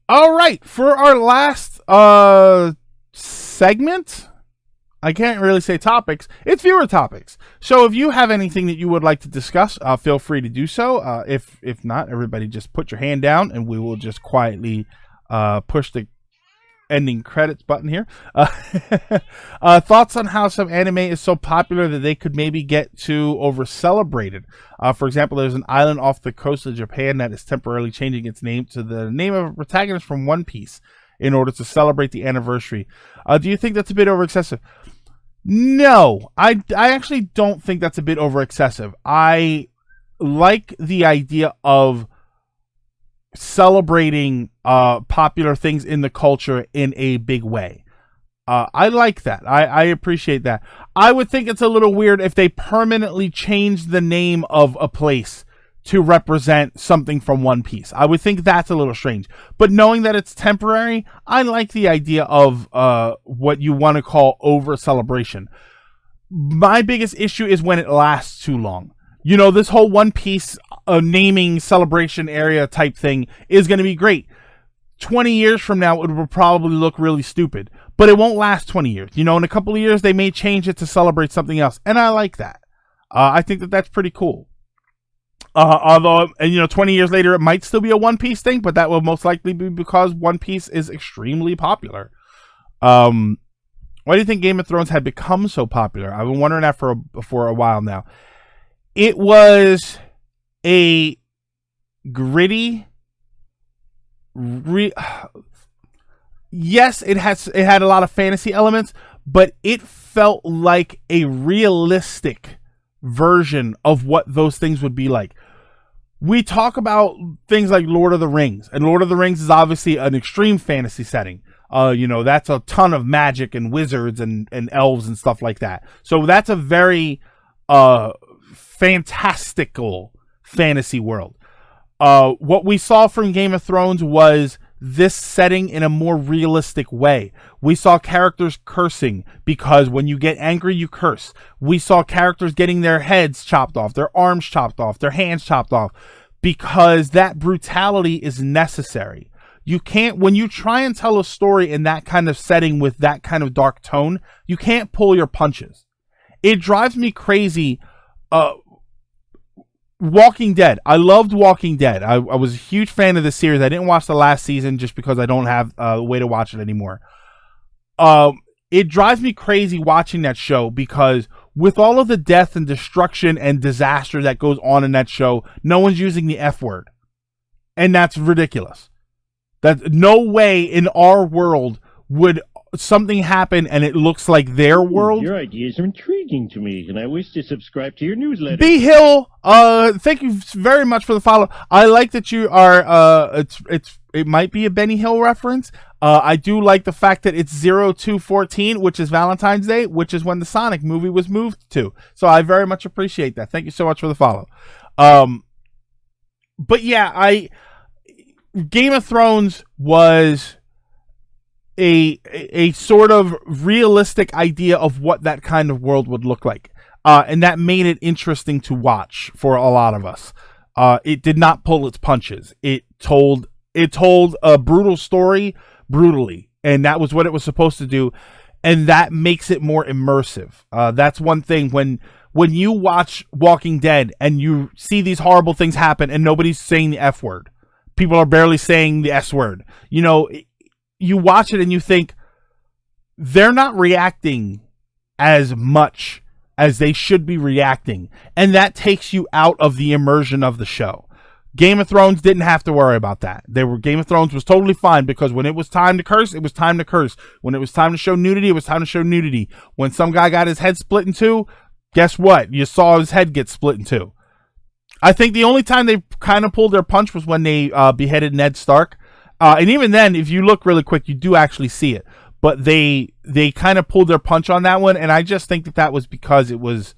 All right, for our last segment, I can't really say topics. It's viewer topics. So if you have anything that you would like to discuss, feel free to do so. If not, everybody just put your hand down, and we will just quietly push the ending credits button here. Thoughts on how some anime is so popular that they could maybe get too over celebrated. For example, there's an island off the coast of Japan that is temporarily changing its name to the name of a protagonist from One Piece in order to celebrate the anniversary. Do you think that's a bit over excessive? No, I actually don't think that's a bit over excessive. I like the idea of celebrating popular things in the culture in a big way. I like that. I appreciate that. I would think it's a little weird if they permanently changed the name of a place to represent something from One Piece. I would think that's a little strange. But knowing that it's temporary, I like the idea of what you want to call over celebration. My biggest issue is when it lasts too long. You know, this whole One Piece naming celebration area type thing is going to be great. 20 years from now, it will probably look really stupid. But it won't last 20 years. You know, in a couple of years, they may change it to celebrate something else. And I like that. I think that that's pretty cool. Although, 20 years later, it might still be a One Piece thing, but that will most likely be because One Piece is extremely popular. Why do you think Game of Thrones had become so popular? I've been wondering that for a while now. It was a gritty, yes, it had a lot of fantasy elements, but it felt like a realistic version of what those things would be like. We talk about things like Lord of the Rings, and Lord of the Rings is obviously an extreme fantasy setting. That's a ton of magic and wizards and elves and stuff like that. So that's a very fantastical fantasy world. What we saw from Game of Thrones was this setting in a more realistic way. We saw characters cursing because when you get angry, you curse. We saw characters getting their heads chopped off, their arms chopped off, their hands chopped off, because that brutality is necessary. You can't, when you try and tell a story in that kind of setting with that kind of dark tone, you can't pull your punches. It drives me crazy. Walking Dead. I loved Walking Dead. I was a huge fan of the series. I didn't watch the last season just because I don't have a way to watch it anymore. It drives me crazy watching that show because with all of the death and destruction and disaster that goes on in that show, no one's using the F word. And that's ridiculous. That no way in our world would something happen and it looks like their world. Your ideas are intriguing to me, and I wish to subscribe to your newsletter. B Hill, thank you very much for the follow. I like that you are. It might be a Benny Hill reference. I do like the fact that it's 02/14, which is Valentine's Day, which is when the Sonic movie was moved to. So I very much appreciate that. Thank you so much for the follow. But yeah, Game of Thrones was a sort of realistic idea of what that kind of world would look like. And that made it interesting to watch for a lot of us. It did not pull its punches. It told a brutal story brutally, and that was what it was supposed to do, and that makes it more immersive. That's one thing when you watch Walking Dead and you see these horrible things happen and nobody's saying the F word. People are barely saying the S word. You watch it and you think they're not reacting as much as they should be reacting. And that takes you out of the immersion of the show. Game of Thrones didn't have to worry about that. Game of Thrones was totally fine because when it was time to curse, it was time to curse. When it was time to show nudity, it was time to show nudity. When some guy got his head split in two, guess what? You saw his head get split in two. I think the only time they kind of pulled their punch was when they beheaded Ned Stark. And even then, if you look really quick, you do actually see it. But they kind of pulled their punch on that one, and I just think that was because it was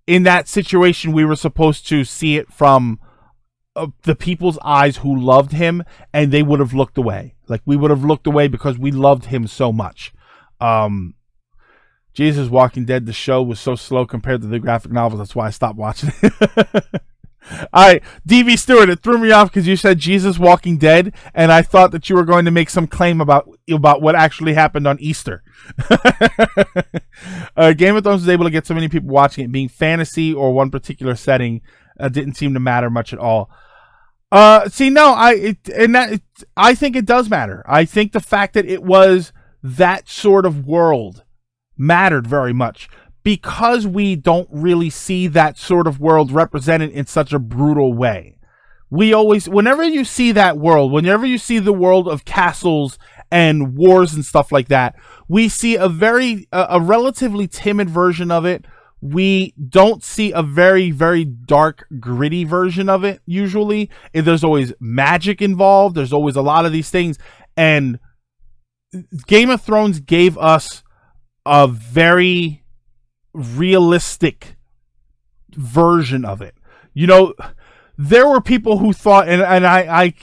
in that situation we were supposed to see it from the people's eyes who loved him, and they would have looked away. Like, we would have looked away because we loved him so much. Jesus Walking Dead, the show was so slow compared to the graphic novels. That's why I stopped watching it. All right, DV Stewart, it threw me off because you said Jesus Walking Dead, and I thought that you were going to make some claim about what actually happened on Easter. Game of Thrones was able to get so many people watching it, being fantasy or one particular setting didn't seem to matter much at all. I think it does matter. I think the fact that it was that sort of world mattered very much, because we don't really see that sort of world represented in such a brutal way. Whenever you see that world, whenever you see the world of castles and wars and stuff like that, we see a relatively timid version of it. We don't see a very, very dark, gritty version of it, usually. There's always magic involved. There's always a lot of these things. And Game of Thrones gave us a very realistic version of it. You know, there were people who thought, and I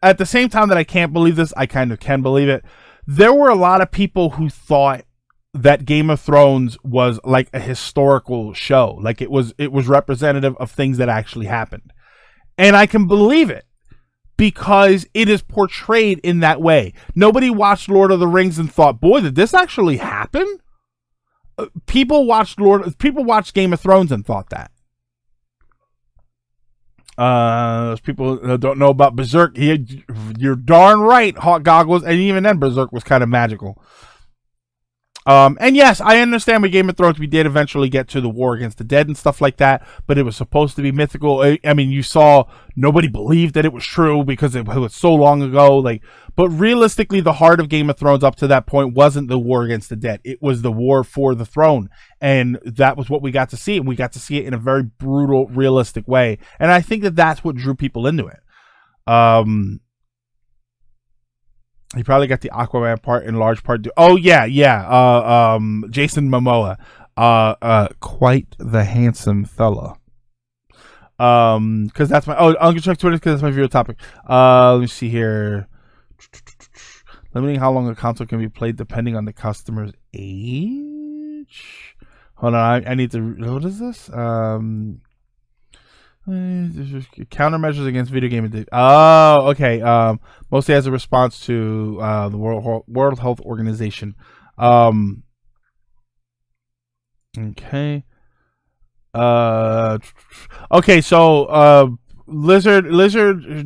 at the same time that I can't believe this, I kind of can believe it. There were a lot of people who thought that Game of Thrones was like a historical show, like it was representative of things that actually happened. And I can believe it, because it is portrayed in that way. Nobody watched Lord of the Rings and thought, boy, did this actually happen? People watched Game of Thrones and thought that. Those people that don't know about Berserk, you're darn right, Hawk Goggles, and even then Berserk was kind of magical. And yes, I understand with Game of Thrones we did eventually get to the war against the dead and stuff like that, but it was supposed to be mythical. I mean, you saw nobody believed that it was true because it was so long ago. But realistically, the heart of Game of Thrones up to that point wasn't the war against the dead. It was the war for the throne, and that was what we got to see, and we got to see it in a very brutal, realistic way. And I think that that's what drew people into it. He probably got the Aquaman part in large part. Oh yeah. Jason Momoa, quite the handsome fella. Because that's my. Oh, I'm gonna check Twitter because that's my favorite topic. Let me see here. Limiting how long a console can be played depending on the customer's age. Hold on, I need to. What is this? Countermeasures against video game addiction. Oh, okay. Mostly as a response to the World Health Organization. Okay. Okay. So Lizard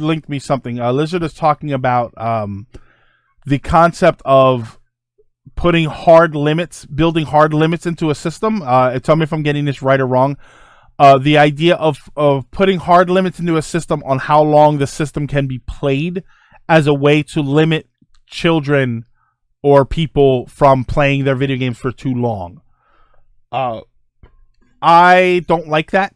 linked me something. Lizard is talking about the concept of building hard limits into a system. Tell me if I'm getting this right or wrong. The idea of putting hard limits into a system on how long the system can be played as a way to limit children or people from playing their video games for too long. I don't like that.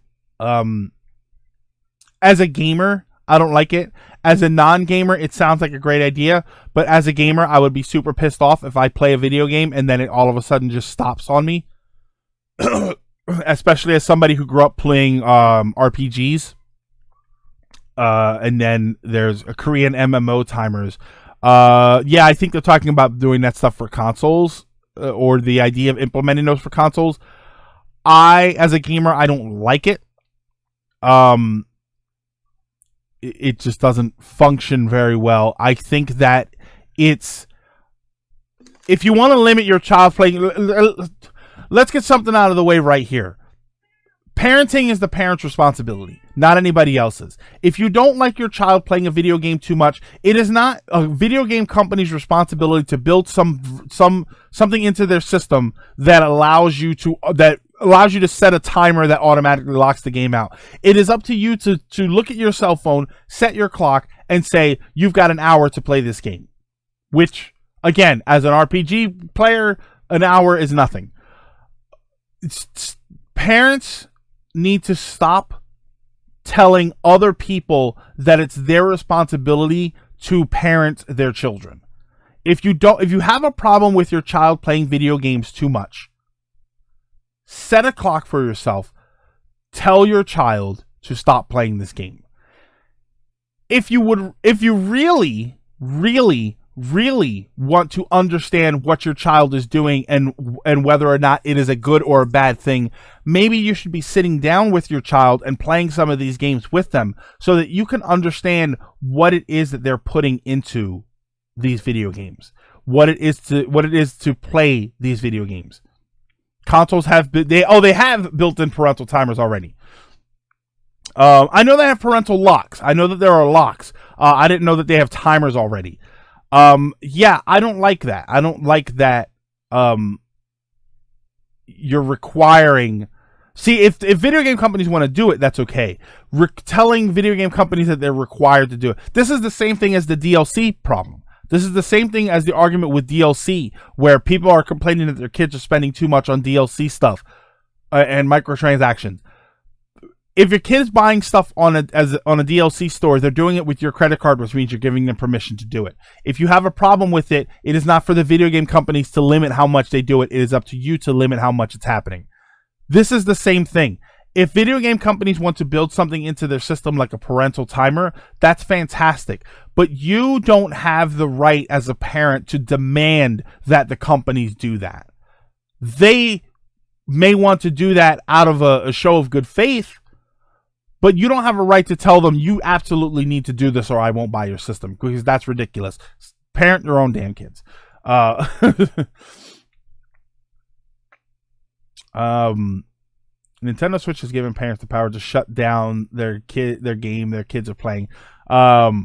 As a gamer, I don't like it. As a non-gamer, it sounds like a great idea, but as a gamer, I would be super pissed off if I play a video game and then it all of a sudden just stops on me. Especially as somebody who grew up playing RPGs, and then there's a Korean MMO timers. Yeah, I think they're talking about doing that stuff for consoles, or the idea of implementing those for consoles. As a gamer, I don't like it. It just doesn't function very well. I think that if you want to limit your child playing. Let's get something out of the way right here. Parenting is the parent's responsibility, not anybody else's. If you don't like your child playing a video game too much, it is not a video game company's responsibility to build something into their system that allows you to set a timer that automatically locks the game out. It is up to you to look at your cell phone, set your clock, and say, you've got an hour to play this game. Which, again, as an RPG player, an hour is nothing. Parents need to stop telling other people that it's their responsibility to parent their children. If you have a problem with your child playing video games too much, set a clock for yourself. Tell your child to stop playing this game. If you really, really really want to understand what your child is doing and whether or not it is a good or a bad thing, maybe you should be sitting down with your child and playing some of these games with them so that you can understand what it is that they're putting into these video games, what it is to play these video games. Consoles have they have built-in parental timers already. I know they have parental locks. I know that there are locks. I didn't know that they have timers already. Yeah, I don't like that. I don't like that. You're requiring. See, if video game companies want to do it, that's okay. Telling video game companies that they're required to do it. This is the same thing as the DLC problem. This is the same thing as the argument with DLC, where people are complaining that their kids are spending too much on DLC stuff and microtransactions. If your kid is buying stuff on a DLC store, they're doing it with your credit card, which means you're giving them permission to do it. If you have a problem with it, it is not for the video game companies to limit how much they do it. It is up to you to limit how much it's happening. This is the same thing. If video game companies want to build something into their system like a parental timer, that's fantastic. But you don't have the right as a parent to demand that the companies do that. They may want to do that out of a show of good faith, but you don't have a right to tell them you absolutely need to do this or I won't buy your system, because that's ridiculous. Parent your own damn kids. Nintendo Switch has given parents the power to shut down their game their kids are playing. Thoughts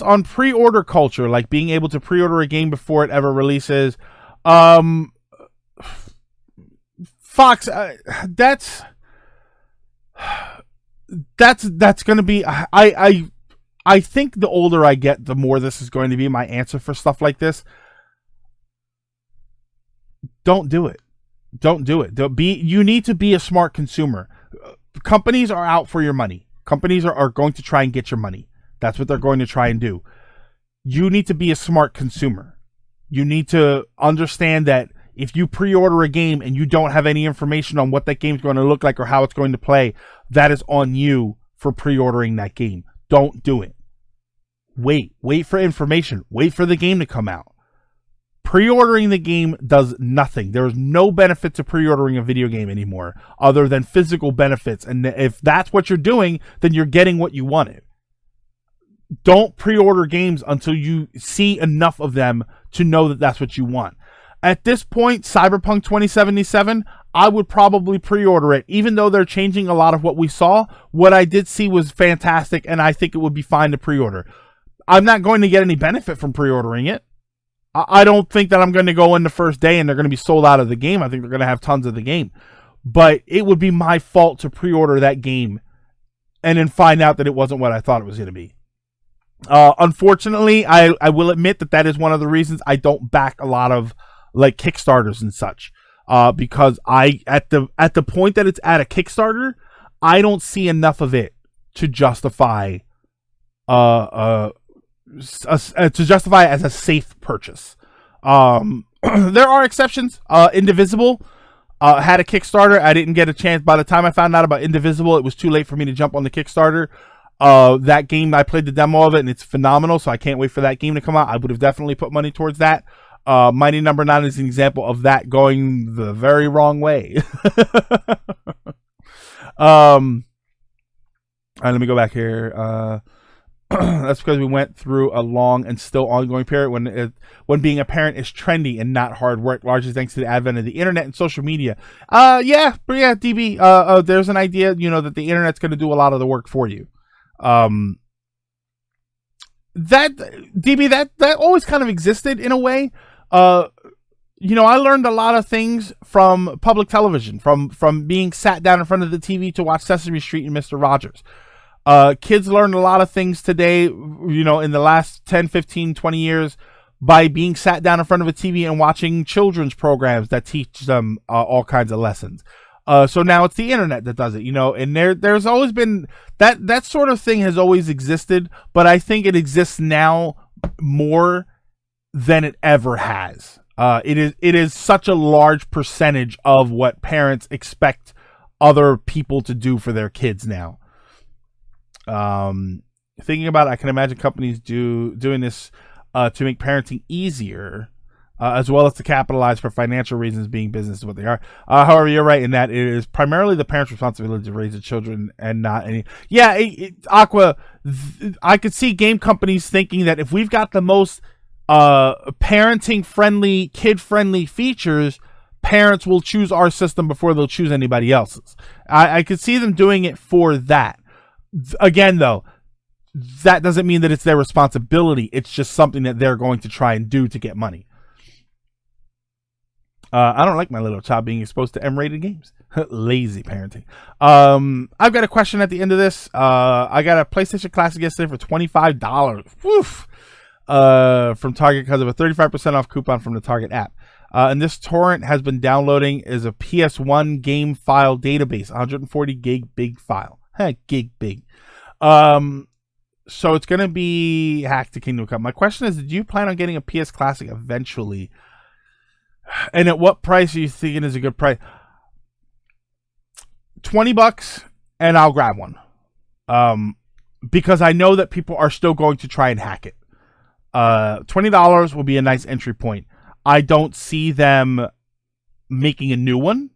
on pre-order culture, like being able to pre-order a game before it ever releases. Fox, that's going to be, I think the older I get, the more this is going to be my answer for stuff like this. Don't do it. Don't do it. You need to be a smart consumer. Companies are out for your money. Companies are going to try and get your money. That's what they're going to try and do. You need to be a smart consumer. You need to understand that if you pre-order a game and you don't have any information on what that game's going to look like or how it's going to play, that is on you for pre-ordering that game. Don't do it. Wait for information. Wait for the game to come out. Pre-ordering the game does nothing. There is no benefit to pre-ordering a video game anymore other than physical benefits. And if that's what you're doing, then you're getting what you wanted. Don't pre-order games until you see enough of them to know that that's what you want. At this point, Cyberpunk 2077, I would probably pre-order it. Even though they're changing a lot of what we saw, what I did see was fantastic, and I think it would be fine to pre-order. I'm not going to get any benefit from pre-ordering it. I don't think that I'm going to go in the first day and they're going to be sold out of the game. I think they're going to have tons of the game. But it would be my fault to pre-order that game and then find out that it wasn't what I thought it was going to be. Unfortunately, I will admit that is one of the reasons I don't back a lot of like Kickstarters and such. Because at the point that it's at a Kickstarter, I don't see enough of it to justify it as a safe purchase. There are exceptions. Indivisible had a Kickstarter. I didn't get a chance. By the time I found out about Indivisible, it was too late for me to jump on the Kickstarter. That game, I played the demo of it, and it's phenomenal, so I can't wait for that game to come out. I would have definitely put money towards that. Mighty Number 9 is an example of that going the very wrong way. All right, let me go back here. That's because we went through a long and still ongoing period when being a parent is trendy and not hard work, largely thanks to the advent of the internet and social media. Yeah, DB. There's an idea, that the internet's going to do a lot of the work for you. That always kind of existed in a way. I learned a lot of things from public television, from being sat down in front of the TV to watch Sesame Street and Mr. Rogers. Kids learn a lot of things today, in the last 10, 15, 20 years by being sat down in front of a TV and watching children's programs that teach them all kinds of lessons. So now it's the internet that does it, and there's always been that sort of thing has always existed, but I think it exists now more than it ever has. It is such a large percentage of what parents expect other people to do for their kids now. Thinking about it, I can imagine companies doing this to make parenting easier, as well as to capitalize for financial reasons, being business is what they are. However, you're right in that it is primarily the parents' responsibility to raise the children and not any. Yeah, Aqua, I could see game companies thinking that if we've got the most parenting-friendly, kid-friendly features, parents will choose our system before they'll choose anybody else's. I could see them doing it for that. Again, though, that doesn't mean that it's their responsibility. It's just something that they're going to try and do to get money. I don't like my little child being exposed to M-rated games. Lazy parenting. I've got a question at the end of this. I got a PlayStation Classic yesterday for $25. Woof. From Target because of a 35% off coupon from the Target app. And this torrent has been downloading as a PS1 game file database, 140 gig big file. Gig big. So it's going to be hacked to Kingdom Come. My question is, do you plan on getting a PS Classic eventually? And at what price are you thinking is a good price? $20 and I'll grab one. Because I know that people are still going to try and hack it. $20 will be a nice entry point. I don't see them making a new one.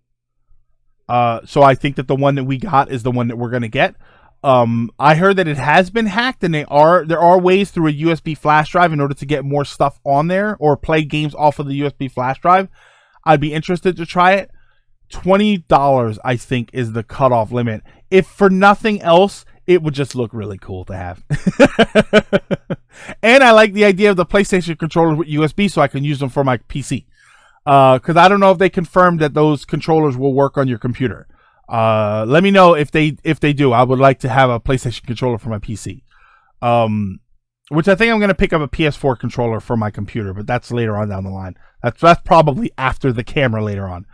So I think that the one that we got is the one that we're going to get. I heard that it has been hacked, and there are ways through a USB flash drive in order to get more stuff on there or play games off of the USB flash drive. I'd be interested to try it. $20, I think, is the cutoff limit. If for nothing else, it would just look really cool to have. And I like the idea of the PlayStation controllers with USB so I can use them for my PC. Because I don't know if they confirmed that those controllers will work on your computer. Let me know if they do. I would like to have a PlayStation controller for my PC. Which I think I'm going to pick up a PS4 controller for my computer, but that's later on down the line. That's probably after the camera later on.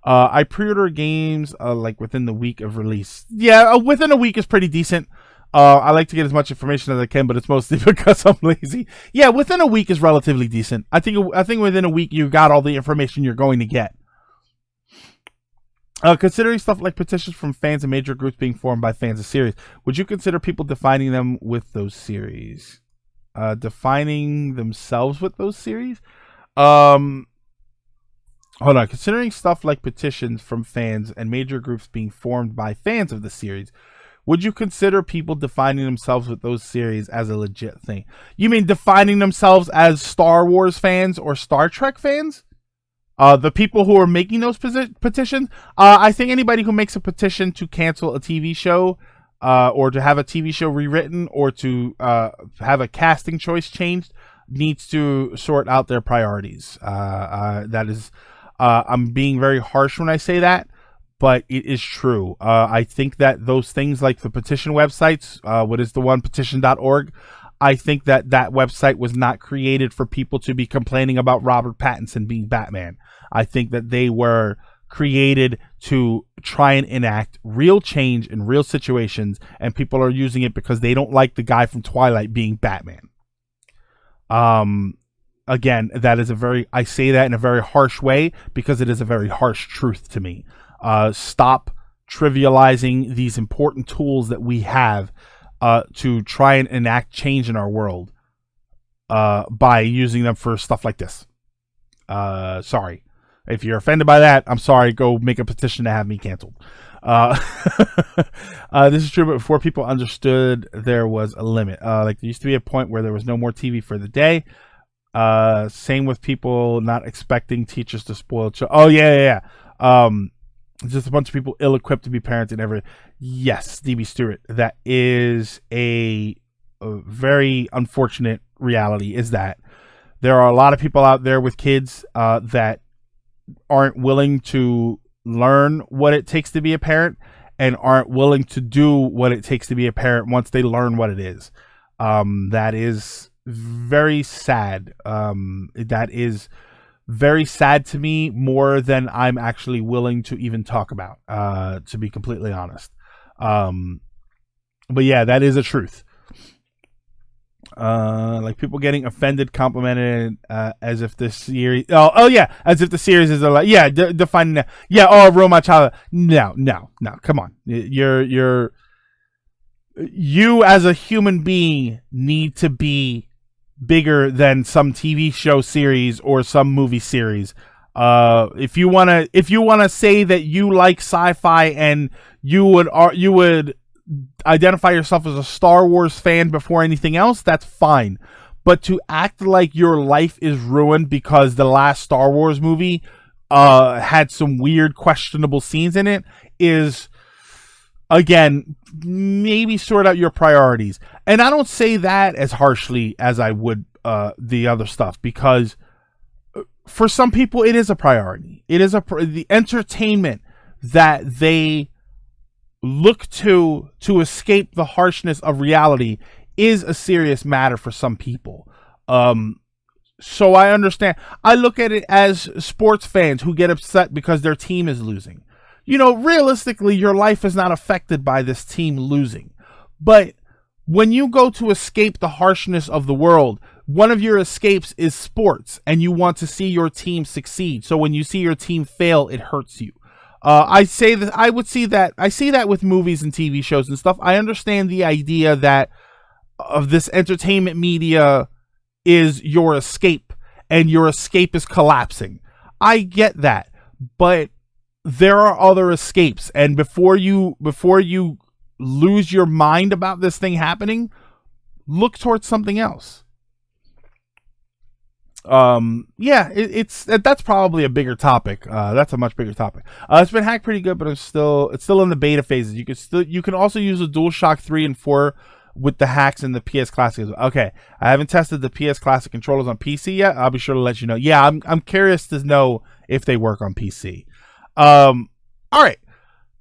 I pre-order games like within the week of release. Yeah, within a week is pretty decent. I like to get as much information as I can, but it's mostly because I'm lazy. Yeah, within a week is relatively decent. I think within a week you got all the information you're going to get. Considering stuff like petitions from fans and major groups being formed by fans of series, would you consider people defining them with those series? Defining themselves with those series? Hold on. Considering stuff like petitions from fans and major groups being formed by fans of the series, would you consider people defining themselves with those series as a legit thing? You mean defining themselves as Star Wars fans or Star Trek fans? The people who are making those petitions, I think anybody who makes a petition to cancel a TV show, or to have a TV show rewritten, or to have a casting choice changed, needs to sort out their priorities. That is, I'm being very harsh when I say that, but it is true. I think that those things like the petition websites, what is the one, petition.org, I think that website was not created for people to be complaining about Robert Pattinson being Batman. I think that they were created to try and enact real change in real situations, and people are using it because they don't like the guy from Twilight being Batman. Again, I say that in a very harsh way because it is a very harsh truth to me. Stop trivializing these important tools that we have to try and enact change in our world by using them for stuff like this. Sorry. If you're offended by that, I'm sorry. Go make a petition to have me canceled. This is true, but before people understood there was a limit. Like there used to be a point where there was no more TV for the day. Same with people not expecting teachers to spoil children. Oh, yeah. Just a bunch of people ill-equipped to be parents and everything. Yes, DB Stewart. That is a very unfortunate reality, is that there are a lot of people out there with kids that aren't willing to learn what it takes to be a parent and aren't willing to do what it takes to be a parent once they learn what it is. That is very sad. That is very sad to me, more than I'm actually willing to even talk about, to be completely honest. But yeah, that is a truth. Like people getting offended, complimented, as if the series. Oh yeah, as if the series is like, yeah, defining that. Yeah, oh, ruin my child. No, come on. You as a human being need to be bigger than some TV show series or some movie series. If you wanna say that you like sci-fi and you would identify yourself as a Star Wars fan before anything else, that's fine. But to act like your life is ruined because the last Star Wars movie had some weird, questionable scenes in it is, again, maybe sort out your priorities. And I don't say that as harshly as I would the other stuff, because for some people it is a priority. It is the entertainment that they look to escape the harshness of reality is a serious matter for some people. So I understand. I look at it as sports fans who get upset because their team is losing. You know, realistically, your life is not affected by this team losing. But when you go to escape the harshness of the world, one of your escapes is sports, and you want to see your team succeed. So when you see your team fail, it hurts you. I see that with movies and TV shows and stuff. I understand the idea that of this entertainment media is your escape, and your escape is collapsing. I get that, but there are other escapes, and before you lose your mind about this thing happening, look towards something else. That's probably a bigger topic. That's a much bigger topic. It's been hacked pretty good, but it's still in the beta phases. You can also use the DualShock 3 and 4 with the hacks in the PS Classic. Okay, I haven't tested the PS Classic controllers on PC yet. I'll be sure to let you know. Yeah, I'm curious to know if they work on PC. All right.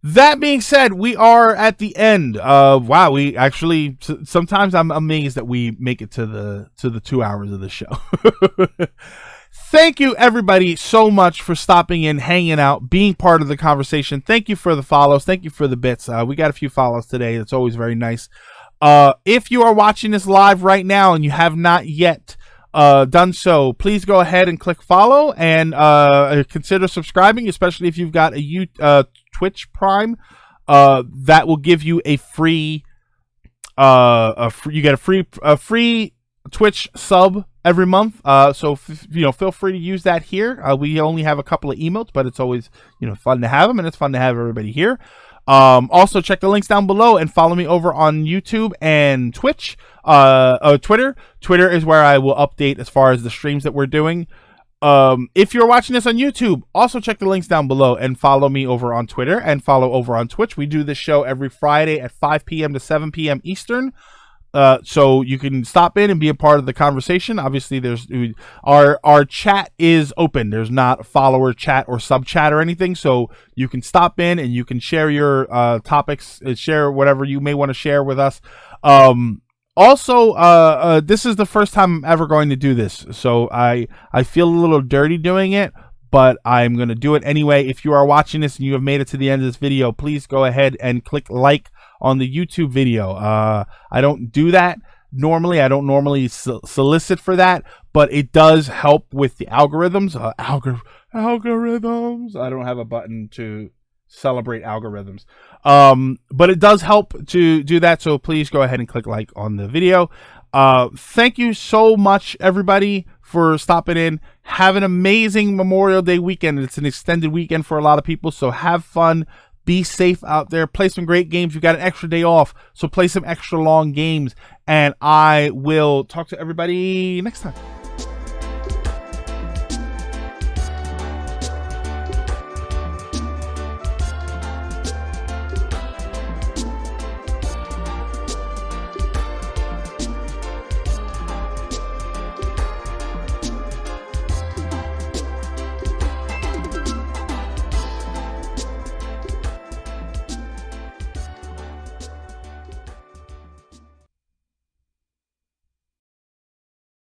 That being said, we are at the end. Wow, we actually, sometimes I'm amazed that we make it to the 2 hours of the show. Thank you everybody so much for stopping in, hanging out, being part of the conversation. Thank you for the follows. Thank you for the bits. We got a few follows today. That's always very nice. If you are watching this live right now and you have not yet done so, please go ahead and click follow and consider subscribing, especially if you've got a Twitch Prime. That will give you a free free Twitch sub every month. So feel free to use that here. We only have a couple of emotes, but it's always fun to have them, and it's fun to have everybody here. Also check the links down below and follow me over on YouTube and Twitch. Twitter is where I will update as far as the streams that we're doing. If you're watching this on YouTube, also check the links down below and follow me over on Twitter and follow over on Twitch. We do this show every Friday at 5 p.m. to 7 p.m. Eastern. So you can stop in and be a part of the conversation. Obviously, there's our chat is open. There's not follower chat or sub chat or anything. So you can stop in and you can share your topics, share whatever you may want to share with us. Also, this is the first time I'm ever going to do this, so I feel a little dirty doing it, but I'm going to do it anyway. If you are watching this and you have made it to the end of this video, please go ahead and click like on the YouTube video. I don't do that normally. I don't normally solicit for that, but it does help with the algorithms. Algorithms. I don't have a button to celebrate algorithms. But it does help to do that, so please go ahead and click like on the video. Thank you so much everybody for stopping in. Have an amazing Memorial Day weekend. It's an extended weekend for a lot of people, so have fun, be safe out there, play some great games. You've got an extra day off, so play some extra long games, and I will talk to everybody next time.